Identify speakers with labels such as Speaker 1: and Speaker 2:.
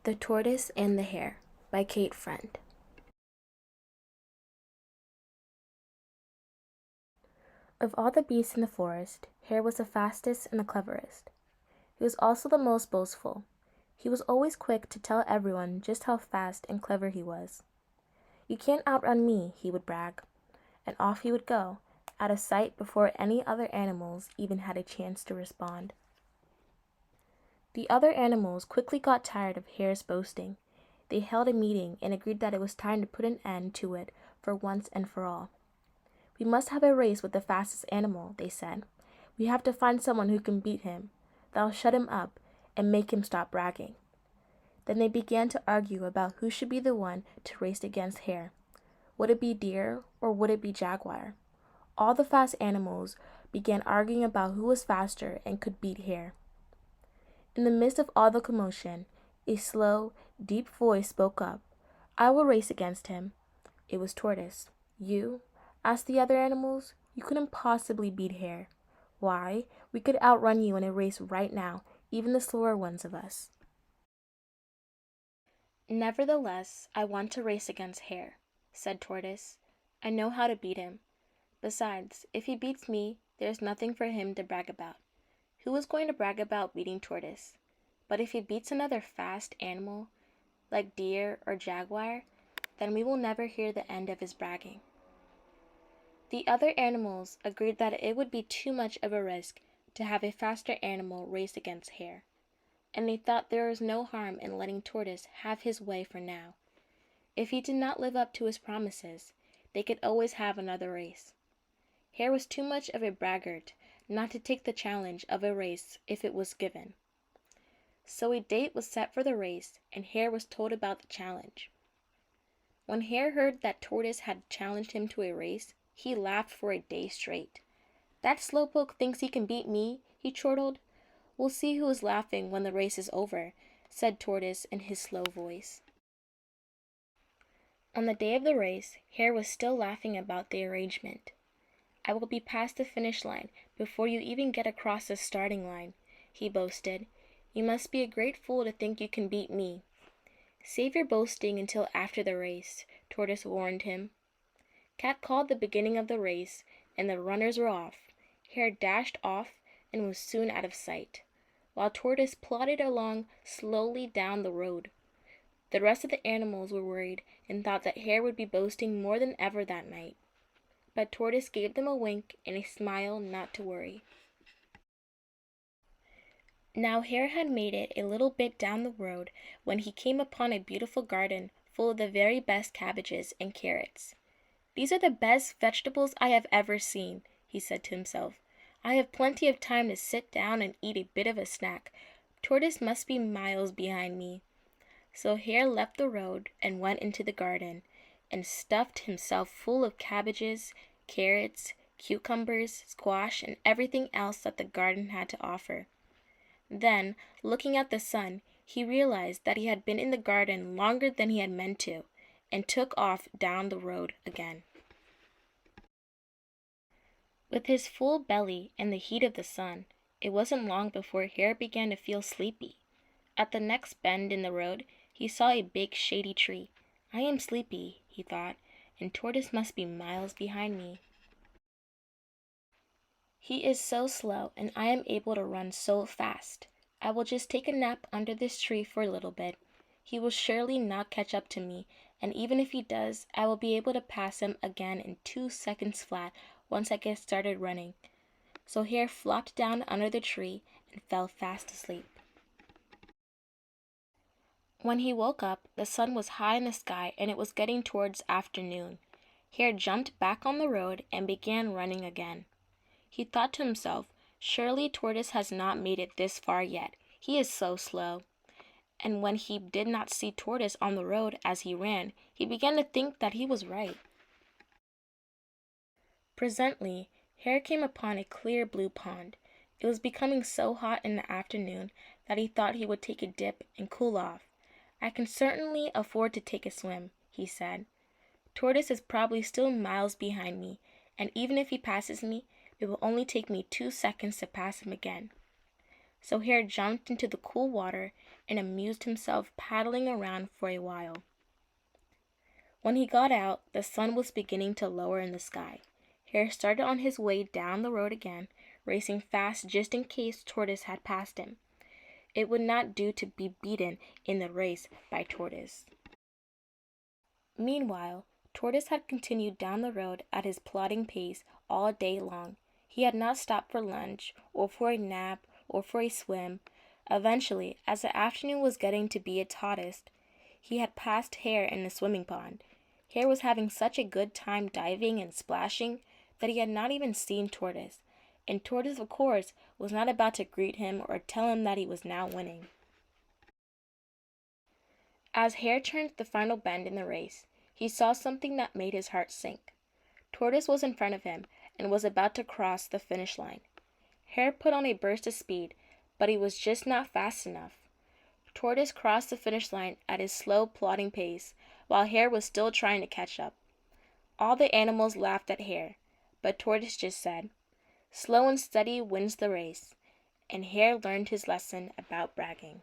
Speaker 1: The Tortoise and the Hare by Kate Friend. Of all the beasts in the forest, Hare was the fastest and the cleverest. He was also the most boastful. He was always quick to tell everyone just how fast and clever he was. "You can't outrun me," he would brag, and off he would go, out of sight before any other animals even had a chance to respond. The other animals quickly got tired of Hare's boasting. They held a meeting and agreed that it was time to put an end to it for once and for all. "We must have a race with the fastest animal," they said. "We have to find someone who can beat him. That'll shut him up and make him stop bragging." Then they began to argue about who should be the one to race against Hare. Would it be Deer or would it be Jaguar? All the fast animals began arguing about who was faster and could beat Hare. In the midst of all the commotion, a slow, deep voice spoke up. "I will race against him." It was Tortoise. "You?" asked the other animals. "You couldn't possibly beat Hare." "Why, we could outrun you in a race right now, even the slower ones of us." "Nevertheless, I want to race against Hare," said Tortoise. "I know how to beat him. Besides, if he beats me, there's nothing for him to brag about. Who is going to brag about beating Tortoise? But if he beats another fast animal, like Deer or Jaguar, then we will never hear the end of his bragging." The other animals agreed that it would be too much of a risk to have a faster animal race against Hare, and they thought there was no harm in letting Tortoise have his way for now. If he did not live up to his promises, they could always have another race. Hare was too much of a braggart not to take the challenge of a race if it was given. So a date was set for the race, and Hare was told about the challenge. When Hare heard that Tortoise had challenged him to a race, he laughed for a day straight. "That slowpoke thinks he can beat me," he chortled. "We'll see who is laughing when the race is over," said Tortoise in his slow voice. On the day of the race, Hare was still laughing about the arrangement. "I will be past the finish line before you even get across the starting line," he boasted. "You must be a great fool to think you can beat me." "Save your boasting until after the race," Tortoise warned him. Cat called the beginning of the race, and the runners were off. Hare dashed off and was soon out of sight, while Tortoise plodded along slowly down the road. The rest of the animals were worried and thought that Hare would be boasting more than ever that night. But Tortoise gave them a wink and a smile not to worry. Now Hare had made it a little bit down the road when he came upon a beautiful garden full of the very best cabbages and carrots. "These are the best vegetables I have ever seen," he said to himself. "I have plenty of time to sit down and eat a bit of a snack. Tortoise must be miles behind me." So Hare left the road and went into the garden, and stuffed himself full of cabbages, carrots, cucumbers, squash, and everything else that the garden had to offer. Then, looking at the sun, he realized that he had been in the garden longer than he had meant to, and took off down the road again. With his full belly and the heat of the sun, it wasn't long before Hare began to feel sleepy. At the next bend in the road, he saw a big shady tree. "I am sleepy," he thought, "and Tortoise must be miles behind me. He is so slow, and I am able to run so fast. I will just take a nap under this tree for a little bit. He will surely not catch up to me, and even if he does, I will be able to pass him again in 2 seconds flat once I get started running." So Hare flopped down under the tree and fell fast asleep. When he woke up, the sun was high in the sky and it was getting towards afternoon. Hare jumped back on the road and began running again. He thought to himself, "Surely Tortoise has not made it this far yet. He is so slow." And when he did not see Tortoise on the road as he ran, he began to think that he was right. Presently, Hare came upon a clear blue pond. It was becoming so hot in the afternoon that he thought he would take a dip and cool off. "I can certainly afford to take a swim," he said. "Tortoise is probably still miles behind me, and even if he passes me, it will only take me 2 seconds to pass him again." So Hare jumped into the cool water and amused himself paddling around for a while. When he got out, the sun was beginning to lower in the sky. Hare started on his way down the road again, racing fast just in case Tortoise had passed him. It would not do to be beaten in the race by Tortoise. Meanwhile, Tortoise had continued down the road at his plodding pace all day long. He had not stopped for lunch, or for a nap, or for a swim. Eventually, as the afternoon was getting to be its hottest, he had passed Hare in the swimming pond. Hare was having such a good time diving and splashing that he had not even seen Tortoise, and Tortoise, of course, was not about to greet him or tell him that he was now winning. As Hare turned the final bend in the race, he saw something that made his heart sink. Tortoise was in front of him and was about to cross the finish line. Hare put on a burst of speed, but he was just not fast enough. Tortoise crossed the finish line at his slow, plodding pace, while Hare was still trying to catch up. All the animals laughed at Hare, but Tortoise just said, "Slow and steady wins the race," and Hare learned his lesson about bragging.